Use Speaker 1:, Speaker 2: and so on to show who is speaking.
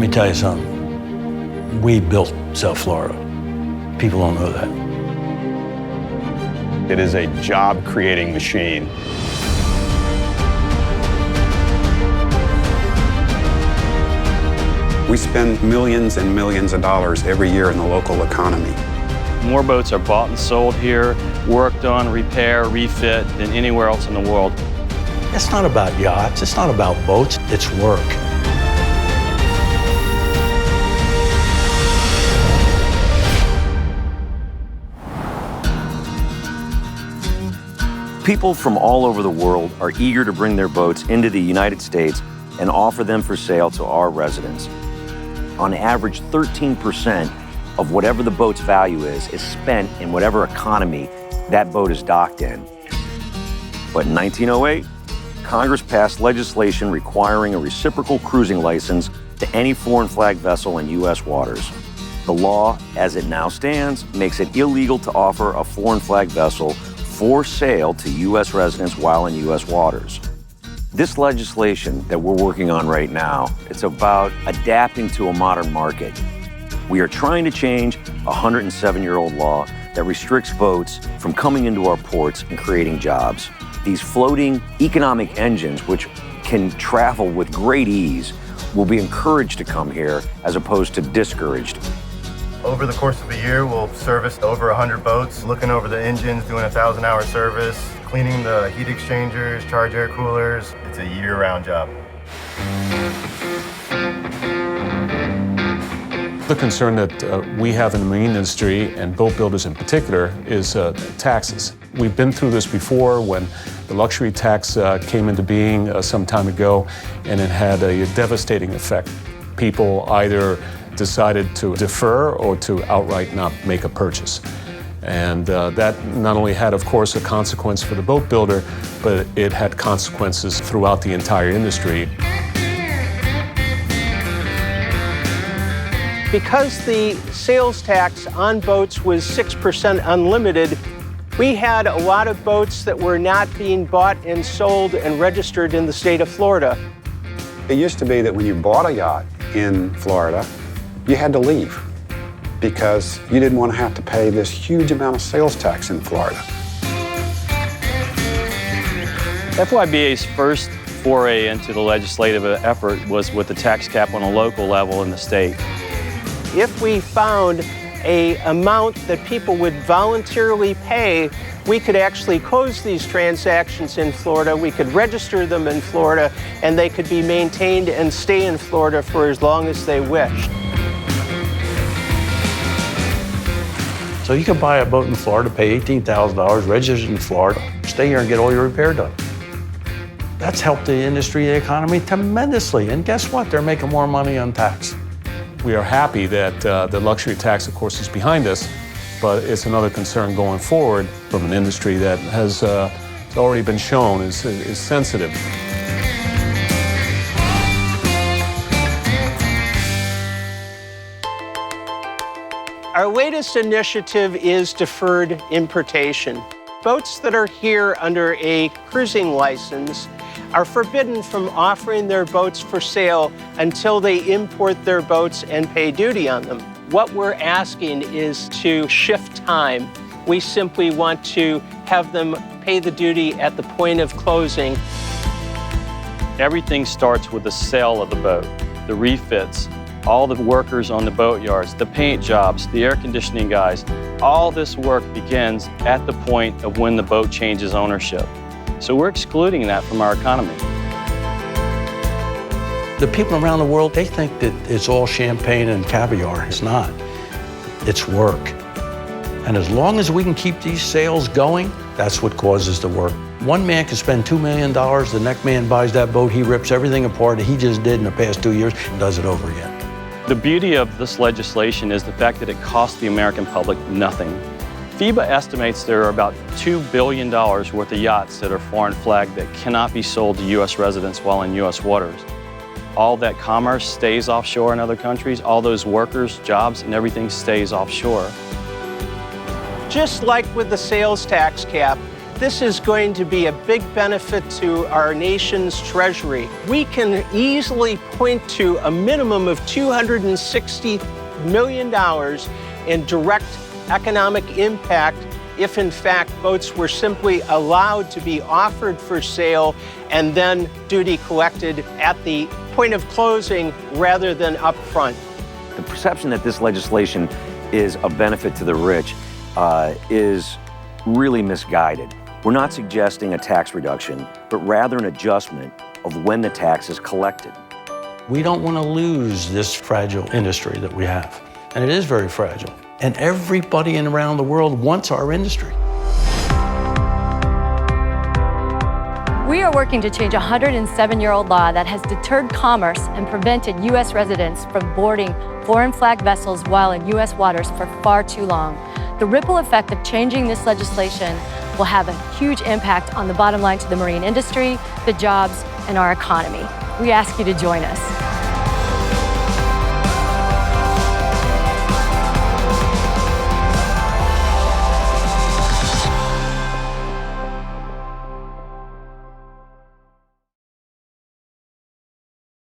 Speaker 1: me tell you something. We built South Florida. People don't know that.
Speaker 2: It is a job-creating machine.
Speaker 3: We spend millions and millions of dollars every year in the local economy.
Speaker 4: More boats are bought and sold here, worked on, repair, refit than anywhere else in the world.
Speaker 1: It's not about yachts. It's not about boats. It's work.
Speaker 5: People from all over the world are eager to bring their boats into the United States and offer them for sale to our residents. On average, 13% of whatever the boat's value is spent in whatever economy that boat is docked in. But in 1908, Congress passed legislation requiring a reciprocal cruising license to any foreign flag vessel in U.S. waters. The law, as it now stands, makes it illegal to offer a foreign flag vessel for sale to U.S. residents while in U.S. waters. This legislation that we're working on right now, it's about adapting to a modern market. We are trying to change a 107-year-old law that restricts boats from coming into our ports and creating jobs. These floating economic engines, which can travel with great ease, will be encouraged to come here as opposed to discouraged.
Speaker 6: Over the course of a year, we'll service over 100 boats, looking over the engines, doing a 1,000-hour service, cleaning the heat exchangers, charge air coolers. It's a year-round job.
Speaker 7: The concern that we have in the marine industry, and boat builders in particular, is taxes. We've been through this before when the luxury tax came into being some time ago, and it had a devastating effect. People either decided to defer or to outright not make a purchase. And that not only had, of course, a consequence for the boat builder, but it had consequences throughout the entire industry.
Speaker 8: Because the sales tax on boats was 6% unlimited, we had a lot of boats that were not being bought and sold and registered in the state of Florida.
Speaker 3: It used to be that when you bought a yacht in Florida, you had to leave because you didn't want to have to pay this huge amount of sales tax in Florida.
Speaker 4: FYBA's first foray into the legislative effort was with the tax cap on a local level in the state.
Speaker 8: If we found an amount that people would voluntarily pay, we could actually close these transactions in Florida, we could register them in Florida, and they could be maintained and stay in Florida for as long as they wished.
Speaker 1: So you can buy a boat in Florida, pay $18,000, register in Florida, stay here and get all your repair done. That's helped the industry, the economy tremendously. And guess what? They're making more money on tax.
Speaker 7: We are happy that the luxury tax, of course, is behind us, but it's another concern going forward from an industry that has already been shown is sensitive.
Speaker 8: Our latest initiative is deferred importation. Boats that are here under a cruising license are forbidden from offering their boats for sale until they import their boats and pay duty on them. What we're asking is to shift time. We simply want to have them pay the duty at the point of closing.
Speaker 4: Everything starts with the sale of the boat, the refits, all the workers on the boat yards, the paint jobs, the air conditioning guys. All this work begins at the point of when the boat changes ownership. So we're excluding that from our economy.
Speaker 1: The people around the world, they think that it's all champagne and caviar. It's not. It's work. And as long as we can keep these sales going, that's what causes the work. One man can spend $2 million, the next man buys that boat, he rips everything apart that he just did in the past 2 years and does it over again.
Speaker 4: The beauty of this legislation is the fact that it costs the American public nothing. FIBA estimates there are about $2 billion worth of yachts that are foreign flagged that cannot be sold to U.S. residents while in U.S. waters. All that commerce stays offshore in other countries. All those workers, jobs, and everything stays offshore.
Speaker 8: Just like with the sales tax cap, This is going to be a big benefit to our nation's treasury. We can easily point to a minimum of $260 million in direct economic impact if in fact boats were simply allowed to be offered for sale and then duty collected at the point of closing rather than up front.
Speaker 5: The perception that this legislation is a benefit to the rich is really misguided. We're not suggesting a tax reduction, but rather an adjustment of when the tax is collected.
Speaker 1: We don't want to lose this fragile industry that we have. And it is very fragile. And everybody around the world wants our industry.
Speaker 9: We are working to change a 107-year-old law that has deterred commerce and prevented U.S. residents from boarding foreign flag vessels while in U.S. waters for far too long. The ripple effect of changing this legislation will have a huge impact on the bottom line to the marine industry, the jobs, and our economy. We ask you to join us.